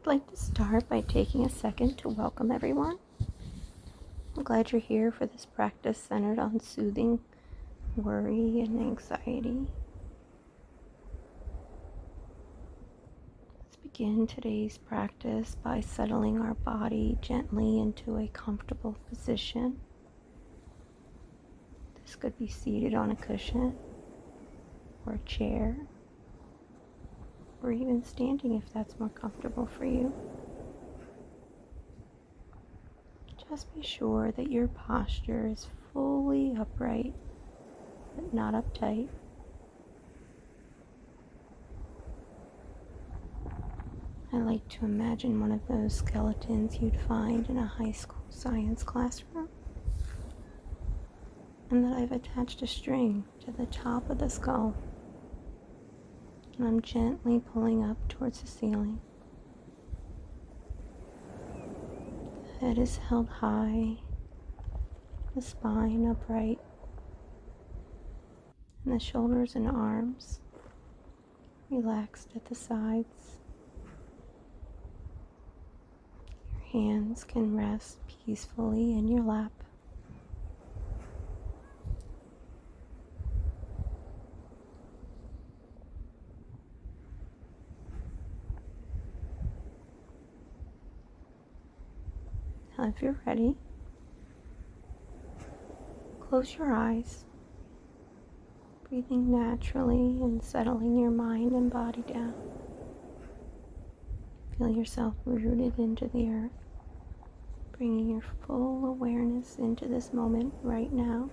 I'd like to start by taking a second to welcome everyone. I'm glad you're here for this practice centered on soothing worry and anxiety. Let's begin today's practice by settling our body gently into a comfortable position. This could be seated on a cushion or a chair, or even standing if that's more comfortable for you. Just be sure that your posture is fully upright, but not uptight. I like to imagine one of those skeletons you'd find in a high school science classroom, and that I've attached a string to the top of the skull, and I'm gently pulling up towards the ceiling. The head is held high, the spine upright, and the shoulders and arms relaxed at the sides. Your hands can rest peacefully in your lap. Now, if you're ready, close your eyes, breathing naturally and settling your mind and body down. Feel yourself rooted into the earth, bringing your full awareness into this moment right now.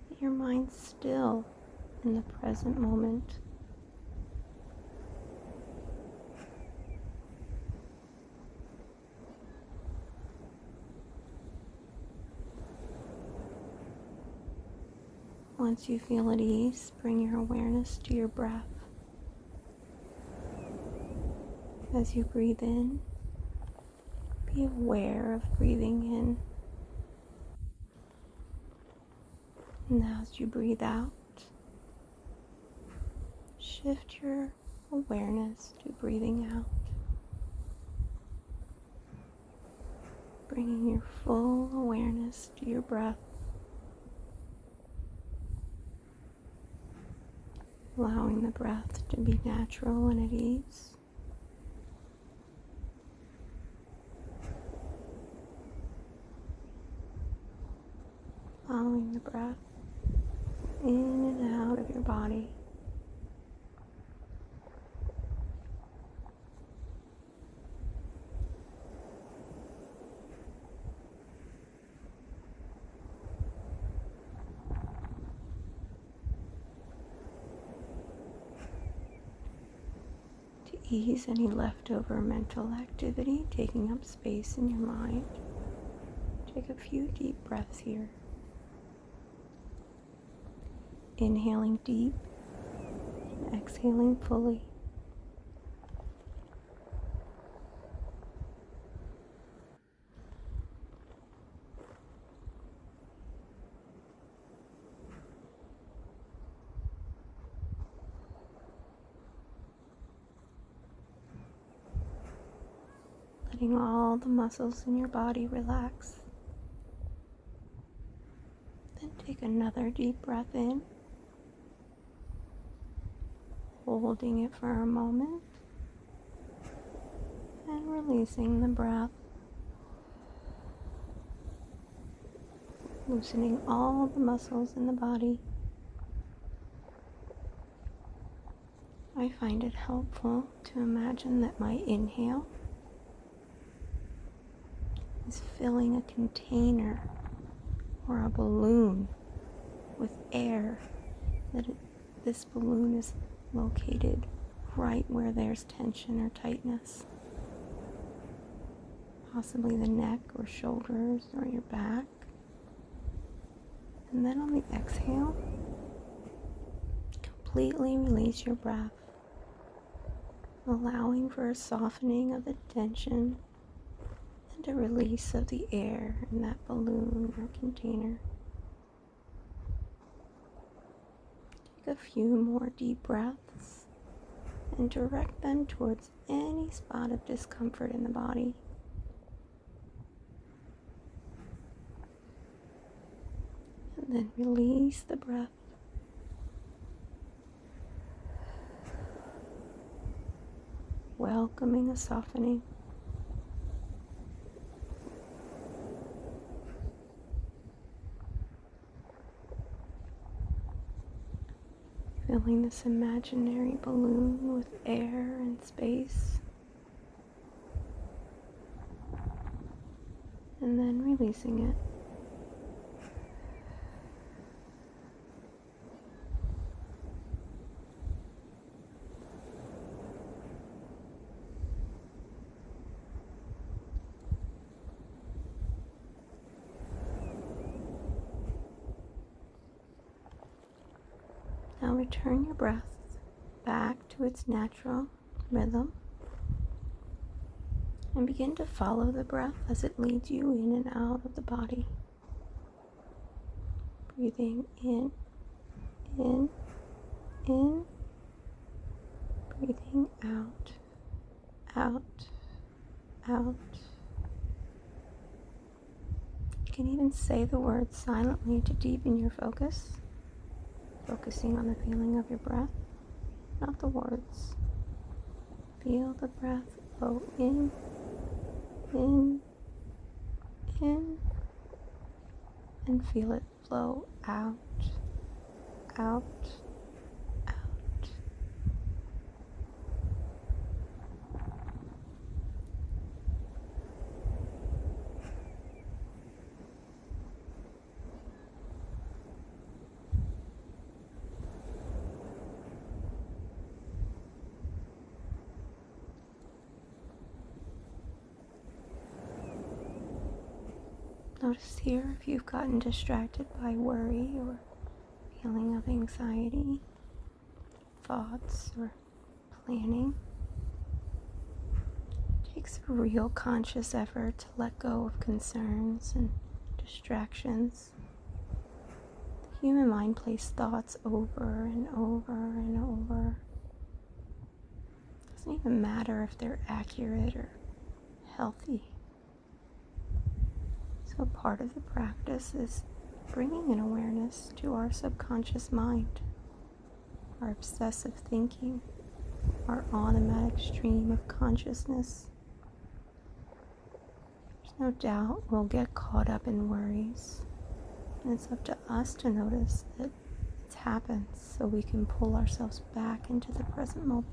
Let your mind still in the present moment. Once you feel at ease, bring your awareness to your breath. As you breathe in, be aware of breathing in. And as you breathe out, shift your awareness to breathing out, bringing your full awareness to your breath, allowing the breath to be natural and at ease. Following the breath in and out of your body. To ease any leftover mental activity taking up space in your mind, take a few deep breaths here. Inhaling deep and exhaling fully. Letting all the muscles in your body relax. Then take another deep breath in, holding it for a moment, and releasing the breath, loosening all the muscles in the body. I find it helpful to imagine that my inhale is filling a container or a balloon with air, this balloon is located right where there's tension or tightness, possibly the neck or shoulders or your back. And then on the exhale, completely release your breath, allowing for a softening of the tension and a release of the air in that balloon or container. Take a few more deep breaths, and direct them towards any spot of discomfort in the body. And then release the breath. Welcoming a softening. Filling this imaginary balloon with air and space. And then releasing it. Now return your breath back to its natural rhythm and begin to follow the breath as it leads you in and out of the body. Breathing in, in, in. Breathing out, out, out. You can even say the words silently to deepen your focus. Focusing on the feeling of your breath, not the words. Feel the breath flow in, and feel it flow out, out, out. Notice here if you've gotten distracted by worry or feeling of anxiety, thoughts, or planning. It takes a real conscious effort to let go of concerns and distractions. The human mind plays thoughts over and over and over. It doesn't even matter if they're accurate or healthy. So part of the practice is bringing an awareness to our subconscious mind, our obsessive thinking, our automatic stream of consciousness. There's no doubt we'll get caught up in worries, and it's up to us to notice that it's happened so we can pull ourselves back into the present moment.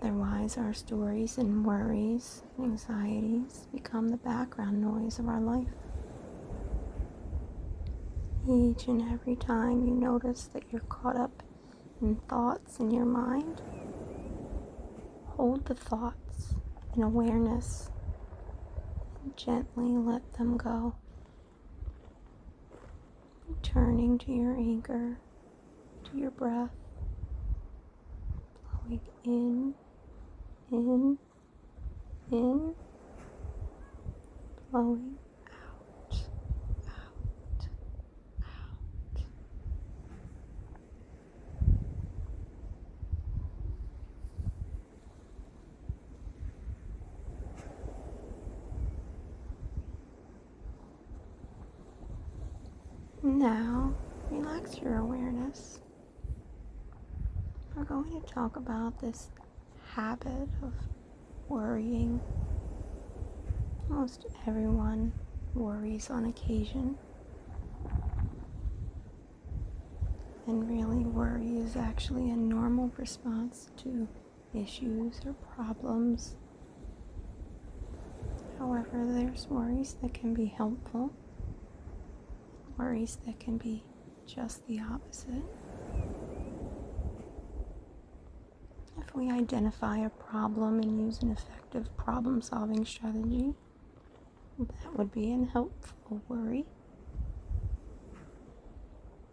Otherwise, our stories and worries, anxieties become the background noise of our life. Each and every time you notice that you're caught up in thoughts in your mind, hold the thoughts in awareness and gently let them go. Returning to your anchor, to your breath, flowing in, flowing out, out, out. Now, relax your awareness. We're going to talk about this habit of worrying. Most everyone worries on occasion. And really, worry is actually a normal response to issues or problems. However, there's worries that can be helpful, worries that can be just the opposite. If we identify a problem and use an effective problem-solving strategy, that would be a helpful worry.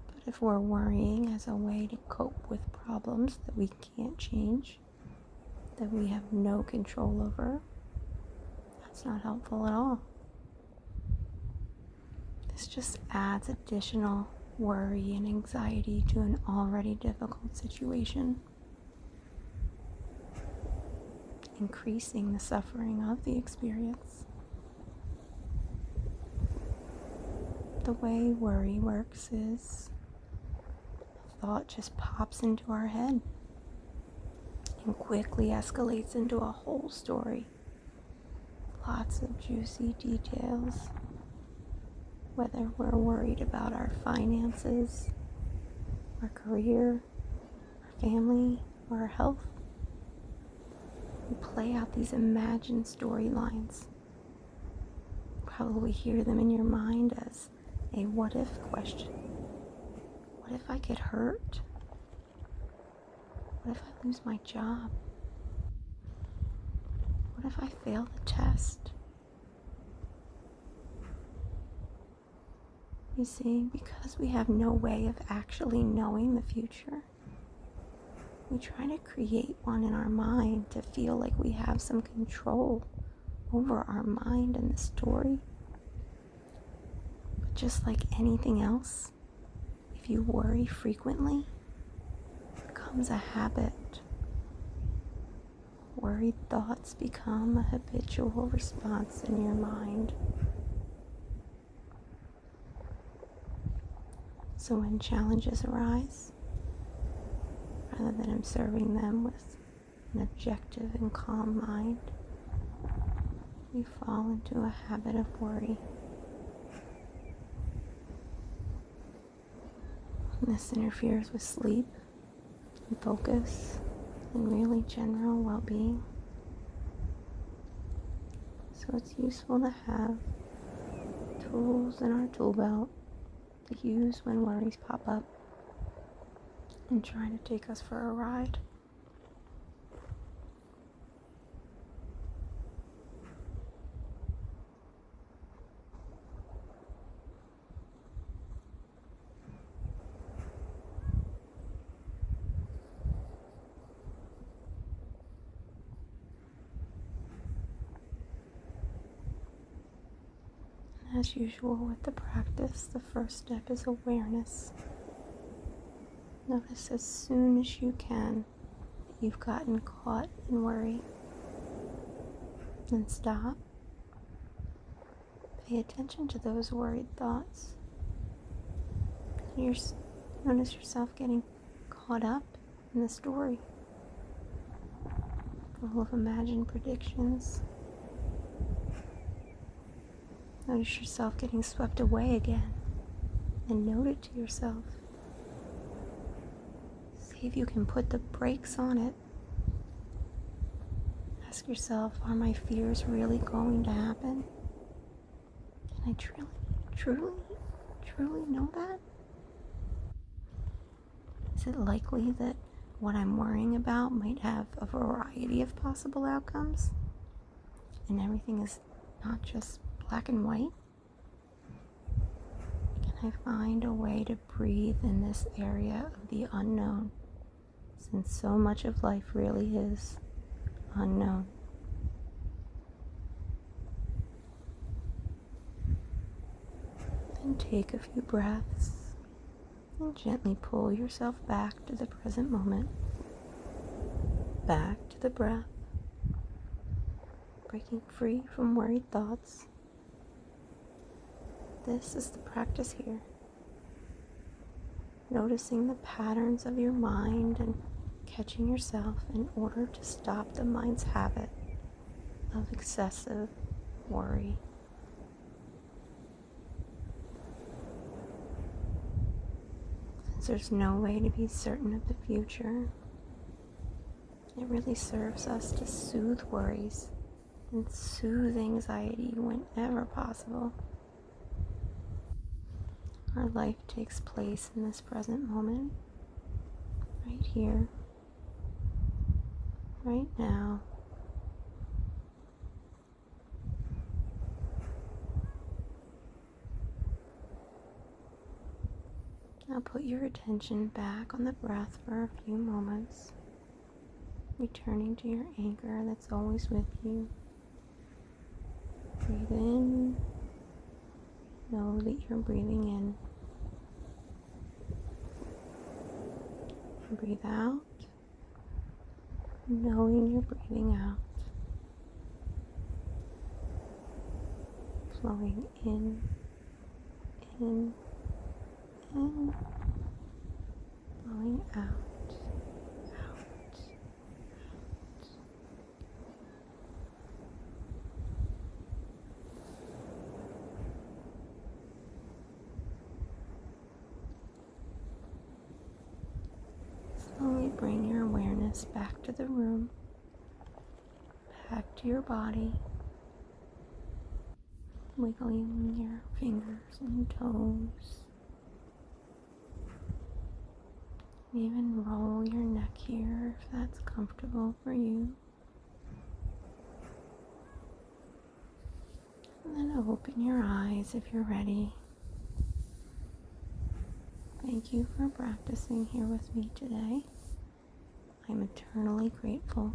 But if we're worrying as a way to cope with problems that we can't change, that we have no control over, that's not helpful at all. This just adds additional worry and anxiety to an already difficult situation, increasing the suffering of the experience. The way worry works is a thought just pops into our head and quickly escalates into a whole story. Lots of juicy details. Whether we're worried about our finances, our career, our family, or our health, we play out these imagined storylines. You probably hear them in your mind as a what if question. What if I get hurt? What if I lose my job? What if I fail the test? You see, because we have no way of actually knowing the future, we try to create one in our mind to feel like we have some control over our mind and the story. But just like anything else, if you worry frequently, it becomes a habit. Worried thoughts become a habitual response in your mind. So when challenges arise, rather than observing them with an objective and calm mind, we fall into a habit of worry. And this interferes with sleep and focus and really general well-being. So it's useful to have tools in our tool belt to use when worries pop up and try to take us for a ride. As usual with the practice, the first step is awareness. Notice as soon as you can that you've gotten caught in worry. Then stop. Pay attention to those worried thoughts. Notice yourself getting caught up in the story, full of imagined predictions. Notice yourself getting swept away again, and note it to yourself. See if you can put the brakes on it. Ask yourself, are my fears really going to happen? Can I truly know that? Is it likely that what I'm worrying about might have a variety of possible outcomes? And everything is not just black and white? Can I find a way to breathe in this area of the unknown, since so much of life really is unknown? Then take a few breaths and gently pull yourself back to the present moment, back to the breath, breaking free from worried thoughts. This is the practice here. Noticing the patterns of your mind and catching yourself in order to stop the mind's habit of excessive worry. Since there's no way to be certain of the future, it really serves us to soothe worries and soothe anxiety whenever possible. Our life takes place in this present moment, right here, right now. Now put your attention back on the breath for a few moments, returning to your anchor that's always with you. Breathe in. Know that you're breathing in. Breathe out, knowing you're breathing out. Flowing in, in, flowing out, out. Slowly bring your awareness back to the room, back to your body, wiggling your fingers and toes. Even roll your neck here if that's comfortable for you. And then open your eyes if you're ready. Thank you for practicing here with me today. I'm eternally grateful.